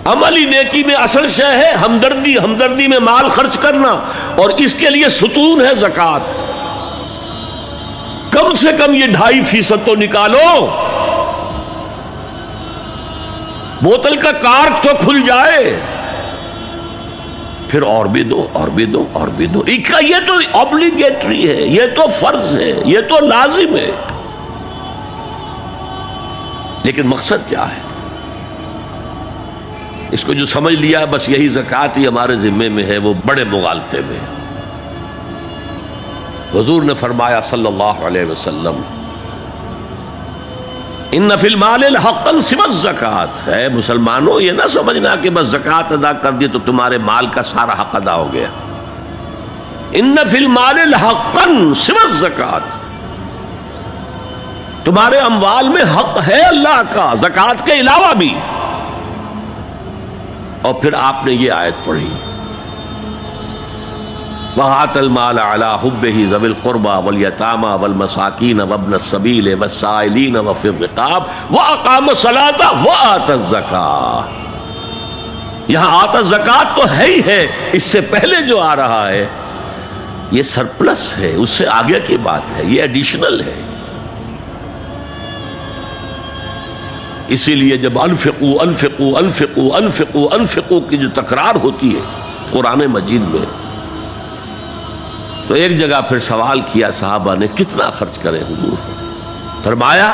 عملی نیکی میں اصل شے ہے ہمدردی، ہمدردی میں مال خرچ کرنا، اور اس کے لیے ستون ہے زکوٰۃ۔ کم سے کم یہ 2.5% تو نکالو، بوتل کا کارک تو کھل جائے، پھر اور بھی دو اور بھی دو اور بھی دو۔ یہ تو obligatory ہے، یہ تو فرض ہے، یہ تو لازم ہے۔ لیکن مقصد کیا ہے؟ اس کو جو سمجھ لیا بس یہی زکوٰۃ ہی ہمارے ذمے میں ہے، وہ بڑے مغالطے میں۔ حضور نے فرمایا صلی اللہ علیہ وسلم، ان فی المال حقا سوی الزکوٰۃ، ہے مسلمانوں یہ نہ سمجھنا کہ بس زکوٰۃ ادا کر دی تو تمہارے مال کا سارا حق ادا ہو گیا۔ ان فی المال حقا سوی الزکوٰۃ، تمہارے اموال میں حق ہے اللہ کا زکوٰۃ کے علاوہ بھی۔ اور پھر آپ نے یہ آیت پڑھی، وَآتَى الْمَالَ عَلَىٰ حُبِّهِ ذَوِي الْقُرْبَىٰ وَالْيَتَامَىٰ وَالْمَسَاكِينَ وَابْنَ السَّبِيلِ وَالسَّائِلِينَ وَفِي الرِّقَابِ وَأَقَامَ الصَّلَاةَ وَآتَى الزَّكَاةَ۔ یہاں آتا زکوٰۃ تو ہے ہی ہے، اس سے پہلے جو آ رہا ہے یہ سرپلس ہے، اس سے آگے کی بات ہے، یہ ایڈیشنل ہے۔ اسی لیے جب انفقوا انفقوا انفقوا انفقوا انفقوا کی جو تکرار ہوتی ہے قرآن مجید میں، تو ایک جگہ پھر سوال کیا صحابہ نے، کتنا خرچ کریں حضور؟ فرمایا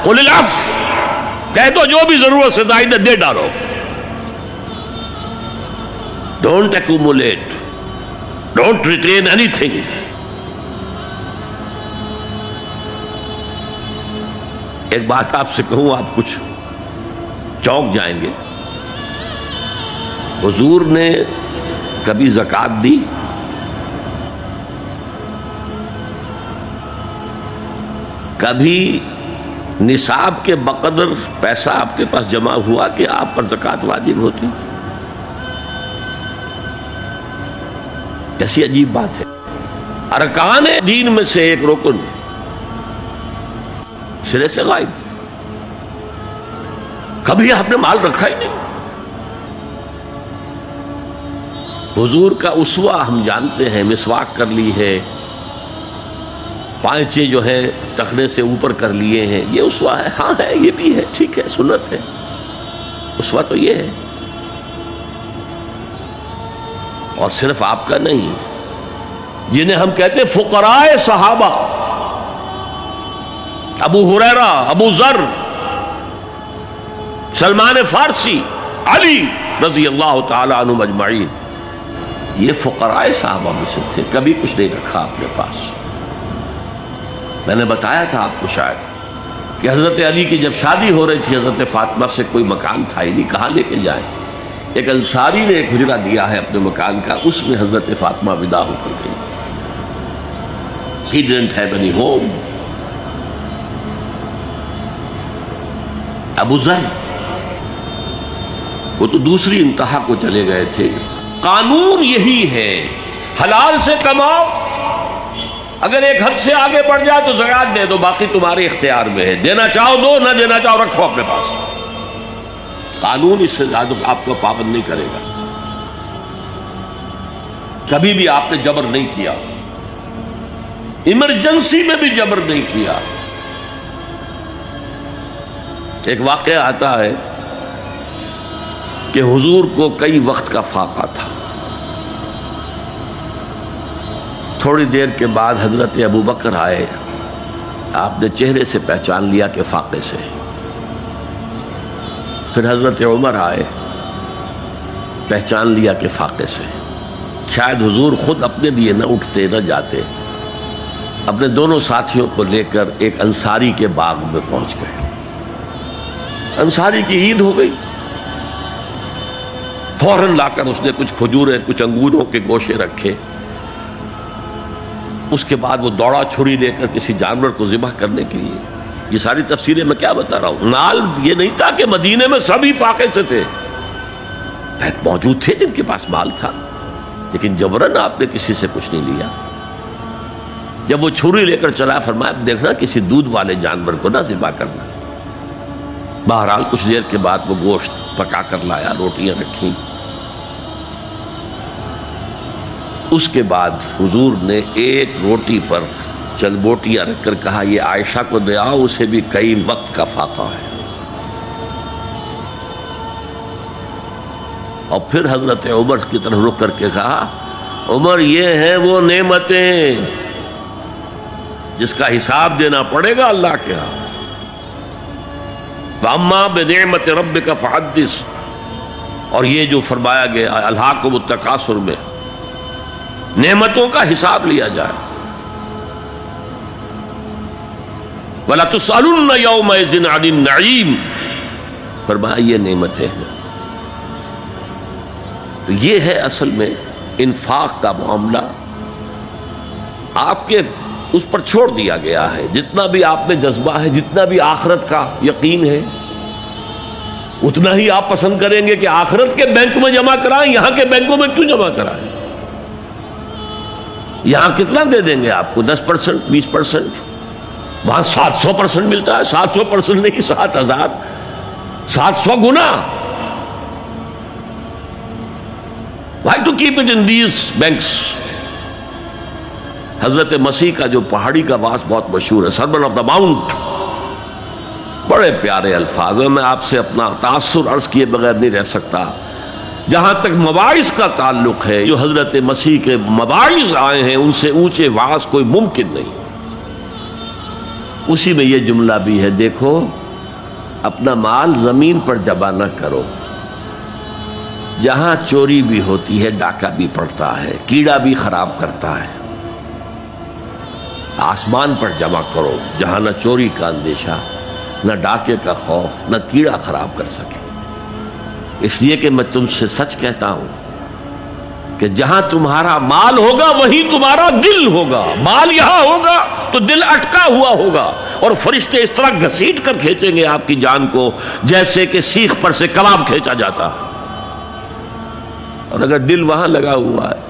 قل العفو، کہہ دو جو بھی ضرورت سے زائد دے ڈالو، don't accumulate, don't retain any thing. ایک بات آپ سے کہوں، آپ کچھ چونک جائیں گے، حضور نے کبھی زکوٰۃ دی؟ کبھی نصاب کے بقدر پیسہ آپ کے پاس جمع ہوا کہ آپ پر زکوٰۃ واجب ہوتی؟ ایسی عجیب بات ہے۔ ارکان دین میں سے ایک رکن سرے سے غائب، کبھی آپ نے مال رکھا ہی نہیں۔ حضور کا اسوہ ہم جانتے ہیں، مسواک کر لی ہے، پائچے جو ہے ٹخنے سے اوپر کر لیے ہیں، یہ اسوہ ہے؟ ہاں ہے، یہ بھی ہے، ٹھیک ہے، سنت ہے، اسوہ تو یہ ہے۔ اور صرف آپ کا نہیں، جنہیں ہم کہتے ہیں فقراء صحابہ، ابو ہریرہ، ابو ذر، سلمان فارسی، علی رضی اللہ تعالی عنہ اجمعین، یہ فقراء صحابہ میں سے تھے، کبھی کچھ نہیں رکھا اپنے پاس۔ میں نے بتایا تھا آپ کو شاید کہ حضرت علی کی جب شادی ہو رہی تھی حضرت فاطمہ سے، کوئی مکان تھا ہی نہیں، کہاں لے کے جائیں؟ ایک انصاری نے ایک حجرہ دیا ہے اپنے مکان کا، اس میں حضرت فاطمہ ودا ہو کر گئی۔ He didn't have any home۔ ابو ذر وہ تو دوسری انتہا کو چلے گئے تھے۔ قانون یہی ہے، حلال سے کماؤ، اگر ایک حد سے آگے بڑھ جائے تو زکوٰۃ دے دو، باقی تمہارے اختیار میں ہے، دینا چاہو دو، نہ دینا چاہو رکھو اپنے پاس۔ قانون اس سے زیادہ آپ کو پابند نہیں کرے گا۔ کبھی بھی آپ نے جبر نہیں کیا، ایمرجنسی میں بھی جبر نہیں کیا۔ ایک واقعہ آتا ہے کہ حضور کو کئی وقت کا فاقہ تھا، تھوڑی دیر کے بعد حضرت ابو بکر آئے، آپ نے چہرے سے پہچان لیا کہ فاقے سے۔ پھر حضرت عمر آئے، پہچان لیا کہ فاقے سے۔ شاید حضور خود اپنے لیے نہ اٹھتے نہ جاتے، اپنے دونوں ساتھیوں کو لے کر ایک انصاری کے باغ میں پہنچ گئے۔ انصاری کی عید ہو گئی، فوراً لا کر اس نے کچھ کھجوریں، کچھ انگوروں کے گوشے رکھے۔ اس کے بعد وہ دوڑا چھری لے کر کسی جانور کو ذبح کرنے کے لیے۔ یہ ساری تفصیلیں میں کیا بتا رہا ہوں، نال یہ نہیں تھا کہ مدینے میں سبھی فاقے سے تھے، موجود تھے جن کے پاس مال تھا، لیکن جبرن آپ نے کسی سے کچھ نہیں لیا۔ جب وہ چھری لے کر چلا، فرمایا دیکھنا کسی دودھ والے جانور کو نہ ذبح کرنا۔ بہرحال کچھ دیر کے بعد وہ گوشت پکا کر لایا، روٹیاں رکھیں۔ اس کے بعد حضور نے ایک روٹی پر چند بوٹیاں رکھ کر کہا یہ عائشہ کو دے آؤ، اسے بھی کئی وقت کا فاقہ ہے۔ اور پھر حضرت عمر کی طرف رخ کر کے کہا عمر یہ ہیں وہ نعمتیں جس کا حساب دینا پڑے گا اللہ کے ہاں۔ فَأَمَّا بِنِعْمَةِ رَبِّكَ فَحَدِّثْ، اور یہ جو فرمایا گیا الہاکم التکاثر میں نعمتوں کا حساب لیا جائے۔ وَلَتُسْأَلُنَّ يَوْمَئِذٍ عَنِ النَّعِيمِ، فرمایا یہ نعمتیں ہیں۔ تو یہ ہے اصل میں انفاق کا معاملہ، آپ کے اس پر چھوڑ دیا گیا ہے۔ جتنا بھی آپ میں جذبہ ہے، جتنا بھی آخرت کا یقین ہے، اتنا ہی آپ پسند کریں گے کہ آخرت کے بینک میں جمع کرائیں، یہاں کے بینکوں میں کیوں جمع کرائیں؟ یہاں کتنا دے دیں گے آپ کو؟ 10%، 20%، وہاں 700% ملتا ہے۔ 700% نہیں، 7000، 700 گنا۔ Why to keep it in these banks؟ حضرت مسیح کا جو پہاڑی کا واس بہت مشہور ہے، سرمن آف دا ماؤنٹ، بڑے پیارے الفاظ ہیں۔ میں آپ سے اپنا تاثر عرض کیے بغیر نہیں رہ سکتا۔ جہاں تک مواعظ کا تعلق ہے، جو حضرت مسیح کے مواعظ آئے ہیں ان سے اونچے واعظ کوئی ممکن نہیں۔ اسی میں یہ جملہ بھی ہے، دیکھو اپنا مال زمین پر جمع نہ کرو، جہاں چوری بھی ہوتی ہے ڈاکہ بھی پڑتا ہے، کیڑا بھی خراب کرتا ہے۔ آسمان پر جمع کرو جہاں نہ چوری کا اندیشہ، نہ ڈاکے کا خوف، نہ کیڑا خراب کر سکے۔ اس لیے کہ میں تم سے سچ کہتا ہوں کہ جہاں تمہارا مال ہوگا وہیں تمہارا دل ہوگا۔ مال یہاں ہوگا تو دل اٹکا ہوا ہوگا، اور فرشتے اس طرح گھسیٹ کر کھینچیں گے آپ کی جان کو جیسے کہ سیخ پر سے کباب کھینچا جاتا ہے۔ اور اگر دل وہاں لگا ہوا ہے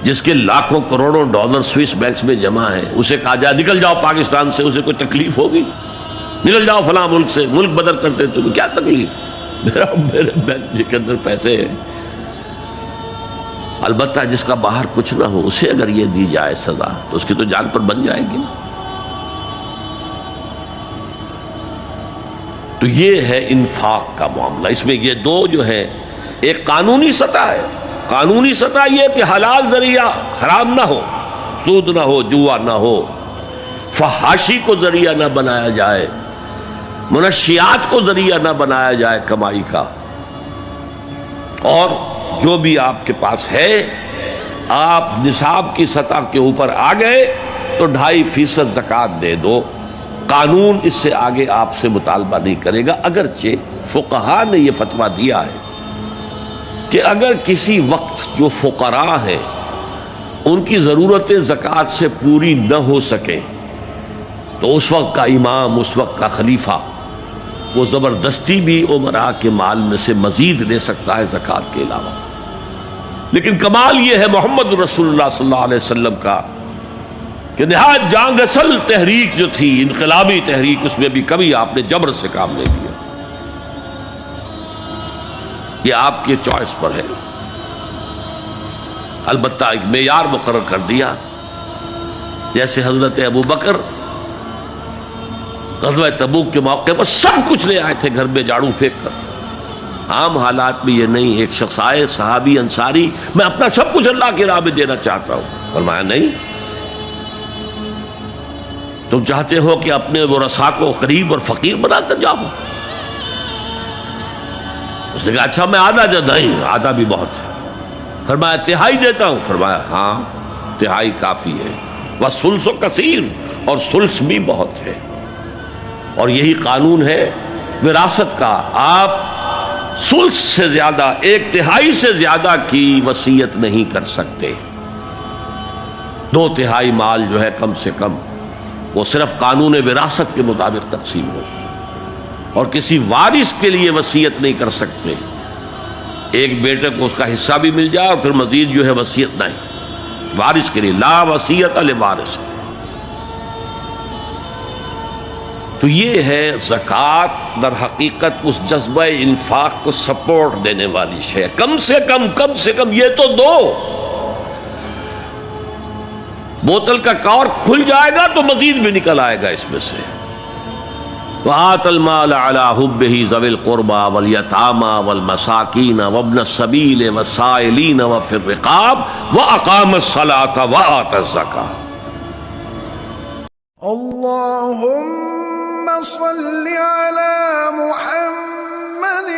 جس کے لاکھوں کروڑوں ڈالر سوئس بینکس میں جمع ہے، اسے کہا جائے نکل جاؤ پاکستان سے، اسے کوئی تکلیف ہوگی؟ نکل جاؤ فلاں ملک سے، ملک بدل کرتے تو کیا تکلیف؟ میرے بینک کے اندر پیسے ہیں۔ البتہ جس کا باہر کچھ نہ ہو اسے اگر یہ دی جائے سزا تو اس کی تو جان پر بن جائے گی۔ تو یہ ہے انفاق کا معاملہ۔ اس میں یہ دو جو ہے، ایک قانونی سطح ہے، قانونی سطح یہ کہ حلال ذریعہ حرام نہ ہو، سود نہ ہو، جوا نہ ہو، فحاشی کو ذریعہ نہ بنایا جائے، منشیات کو ذریعہ نہ بنایا جائے کمائی کا۔ اور جو بھی آپ کے پاس ہے، آپ نصاب کی سطح کے اوپر آ گئے تو 2.5% زکوٰۃ دے دو۔ قانون اس سے آگے آپ سے مطالبہ نہیں کرے گا، اگرچہ فقہا نے یہ فتویٰ دیا ہے کہ اگر کسی وقت جو فقراء ہیں ان کی ضرورتیں زکوٰۃ سے پوری نہ ہو سکیں تو اس وقت کا امام، اس وقت کا خلیفہ، وہ زبردستی بھی امراء کے مال میں سے مزید لے سکتا ہے زکوٰۃ کے علاوہ۔ لیکن کمال یہ ہے محمد رسول اللہ صلی اللہ علیہ وسلم کا کہ نہایت جان گسل تحریک جو تھی، انقلابی تحریک، اس میں بھی کبھی آپ نے جبر سے کام نہیں لیا۔ یہ آپ کی چوائس پر ہے۔ البتہ ایک معیار مقرر کر دیا، جیسے حضرت ابو بکر غزوہ تبوک کے موقع پر سب کچھ لے آئے تھے گھر میں جھاڑو پھینک کر۔ عام حالات میں یہ نہیں، ایک شخص آئے صحابی انصاری، میں اپنا سب کچھ اللہ کی راہ میں دینا چاہتا ہوں، فرمایا نہیں، تم چاہتے ہو کہ اپنے ورثاء کو غریب اور فقیر بنا کر جاؤ؟ اس نے کہا اچھا میں آدھا نہیں، آدھا بھی بہت ہے۔ فرمایا تہائی دیتا ہوں؟ فرمایا ہاں تہائی کافی ہے۔ وَالثُلُثُ کثیر، اور ثلث بھی بہت ہے۔ اور یہی قانون ہے وراثت کا، آپ ثلث سے زیادہ، 1/3 سے زیادہ کی وصیت نہیں کر سکتے۔ 2/3 مال جو ہے کم سے کم وہ صرف قانون وراثت کے مطابق تقسیم ہو، اور کسی وارث کے لیے وصیت نہیں کر سکتے۔ ایک بیٹے کو اس کا حصہ بھی مل جائے اور پھر مزید جو ہے وصیت نہیں، وارث کے لیے لا وصیت لوارث۔ تو تو یہ ہے زکوٰۃ، در حقیقت اس جذبہ انفاق کو سپورٹ دینے والی شے. کم سے کم یہ تو دو. بوتل کا کور کھل جائے گا تو مزید بھی نکل آئے گا اس میں سے. وَآتَ الْمَالَ عَلَىٰ حُبِّهِ ذَوِي الْقُرْبَىٰ وَالْيَتَامَىٰ وَالْمَسَاكِينَ وَابْنَ السَّبِيلِ وَالسَّائِلِينَ وَفِي الرِّقَابِ وَأَقَامَ الصَّلَاةَ وَآتَى الزَّكَاةَ. اللهم صل على محمد